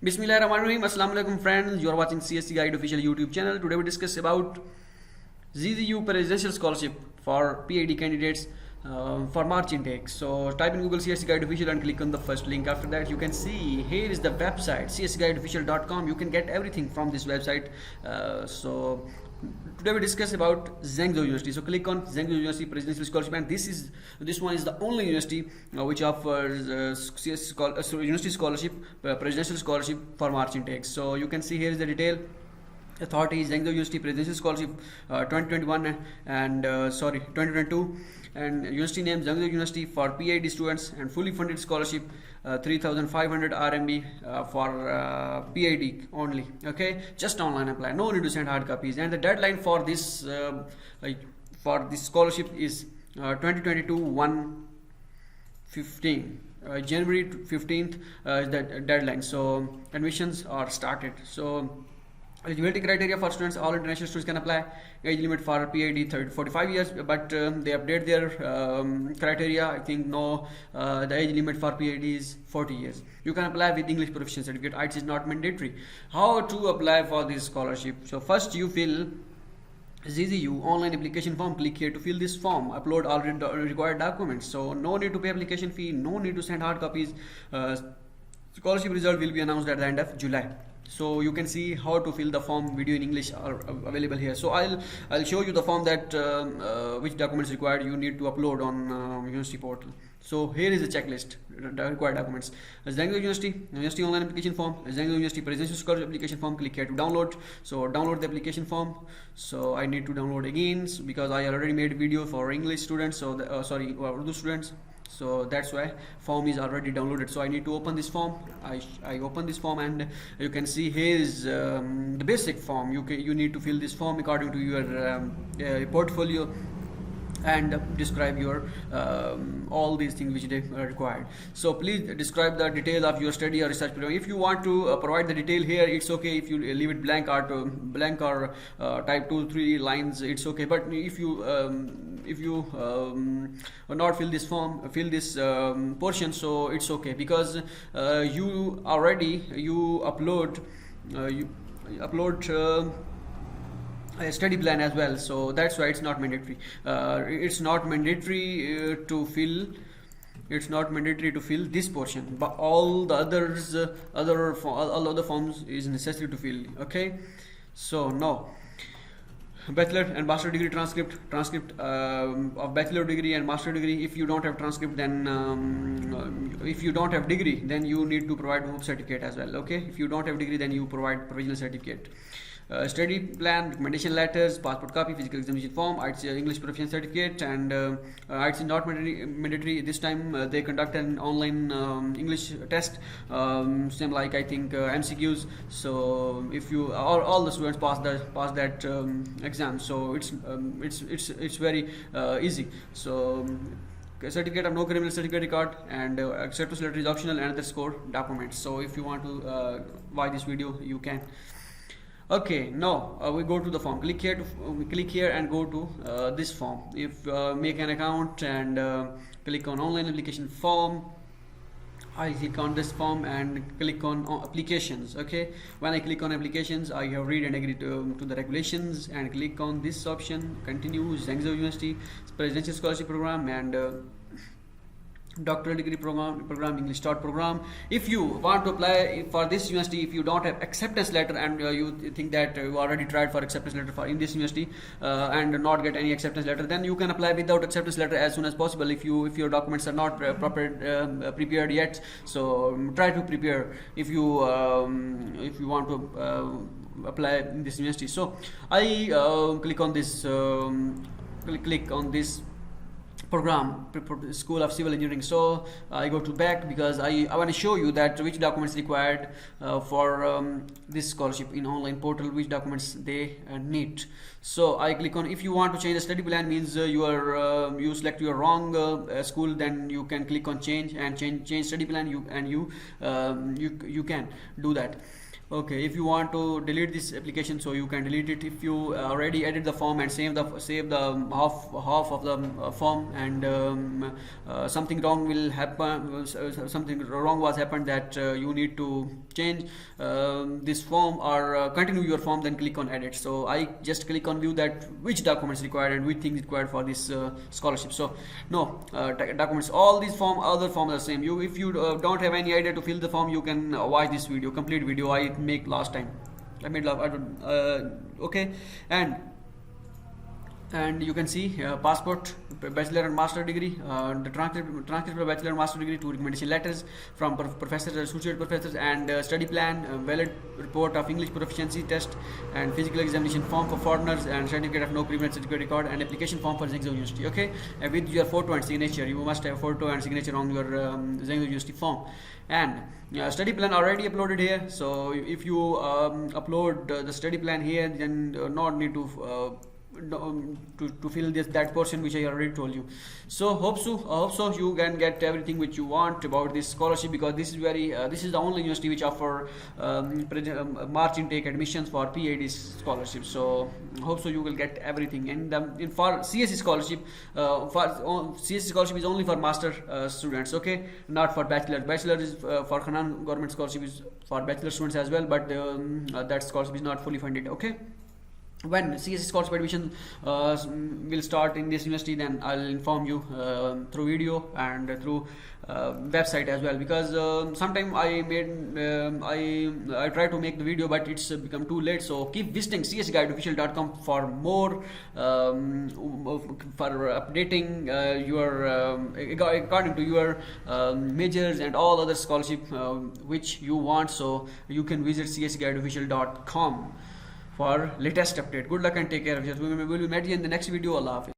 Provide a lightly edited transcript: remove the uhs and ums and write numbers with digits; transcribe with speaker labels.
Speaker 1: Bismillahirrahmanirrahim. Assalamu alaikum friends. You are watching CSC Guide official YouTube channel. Today we discuss about ZZU Presidential Scholarship for PhD candidates for March intake. So type in Google CSC Guide official and click on the first link. After that you can see here is the website cscguideofficial.com. You can get everything from this website. So today we discuss about Zhengzhou University. So click on Zhengzhou University Presidential Scholarship, and this one is the only university which offers university scholarship, presidential scholarship for March intake. So you can see here is the detail. Authority is Zhengzhou University Presidential Scholarship 2021 and 2022, and university name Zhengzhou University for PhD students, and fully funded scholarship 3,500 RMB for PhD only. Okay, just online apply, no need to send hard copies, and the deadline for this scholarship is 2022 1/15. January 15th is the deadline. So admissions are started. So eligibility criteria for students: all international students can apply. Age limit for PhD 45 years, but they update their criteria. I think no, the age limit for PhD is 40 years. You can apply with English proficiency certificate. IELTS is not mandatory. How to apply for this scholarship? So first you fill ZZU online application form. Click here to fill this form. Upload all required documents. So no need to pay application fee. No need to send hard copies. Scholarship result will be announced at the end of July. So you can see how to fill the form. Video in English are available here. So I'll show you the form that which documents required you need to upload on university portal. So here is the checklist, the required documents: Zhengzhou University online application form, Zhengzhou University Presidential Scholarship application form. Click here to download. So download the application form. So I need to download again because I already made video for English students. So Urdu students. So that's why form is already downloaded. So I need to open this form. I open this form, and you can see here is the basic form. You need to fill this form according to your portfolio, and describe your all these things which they required. So please describe the detail of your study or research program. If you want to provide the detail here, it's okay. If you leave it blank or type 2-3 lines, it's okay. But if you not fill this form, fill this portion, so it's okay, because you upload a study plan as well. So that's why it's not mandatory. It's not mandatory to fill. It's not mandatory to fill this portion, but all the others, all other forms is necessary to fill. Okay. So now, bachelor and master degree transcript of bachelor degree and master degree. If you don't have transcript, then if you don't have degree, then you need to provide home certificate as well. Okay. If you don't have degree, then you provide provisional certificate. Study plan, recommendation letters, passport copy, physical examination form, IELTS English proficiency certificate, and IELTS is not mandatory. This time they conduct an online English test, same like I think MCQs. So if you all the students pass that exam, so it's very easy. So certificate of no criminal certificate record, and acceptance letter is optional, and the score documents. So if you want to watch this video, you can. Okay, now we go to the form. Click here and go to this form. If make an account and click on online application form. I click on this form and click on applications. Okay, when I click on applications, I have read and agreed to the regulations, and click on this option, continue. Zhengzhou University Presidential Scholarship Program and doctoral degree program, English start program. If you want to apply for this university, if you don't have acceptance letter, and you think that you already tried for acceptance letter in this university and not get any acceptance letter, then you can apply without acceptance letter as soon as possible. If your documents are not prepared yet, so try to prepare if you want to apply in this university. So I click on this program, School of Civil Engineering. So I go to back because I want to show you that which documents required for this scholarship in online portal, which documents they need. So I click on, if you want to change the study plan, means you select your wrong school, then you can click on change study plan. You can do that. Okay, if you want to delete this application, so you can delete it. If you already edit the form and save the half of the form, and something wrong will happen, something wrong was happened that you need to change this form or continue your form, then click on edit. So I just click on view that which documents required and which things required for this scholarship. So no documents, all these other forms are same. If you don't have any idea to fill the form, you can watch this video, complete video I make last time. I made okay, and you can see passport, bachelor and master degree, the transcript of bachelor and master degree, 2 recommendation letters from professors, associate professors, and study plan, valid report of English proficiency test, and physical examination form for foreigners, and certificate of no criminal certificate record, and application form for Zhengzhou University. Okay, and with your photo and signature, you must have photo and signature on your Zhengzhou University form. And study plan already uploaded here, so if you upload the study plan here, then not need to fill that portion which I already told you. So hope so you can get everything which you want about this scholarship, because this is the only university which offer March intake admissions for PhD scholarships. So hope so you will get everything. And for CSE scholarship, CSE scholarship is only for master students, okay, not for bachelor is for Khanan government scholarship is for bachelor students as well, but that scholarship is not fully funded. Okay, when CSE scholarship admission will start in this university, then I'll inform you through video and through website as well, because sometime I try to make the video, but it's become too late. So keep visiting csguideofficial.com for more for updating your according to your majors and all other scholarship which you want. So you can visit csguideofficial.com for latest update. Good luck and take care of yourself. We will meet you in the next video. Allah Hafiz.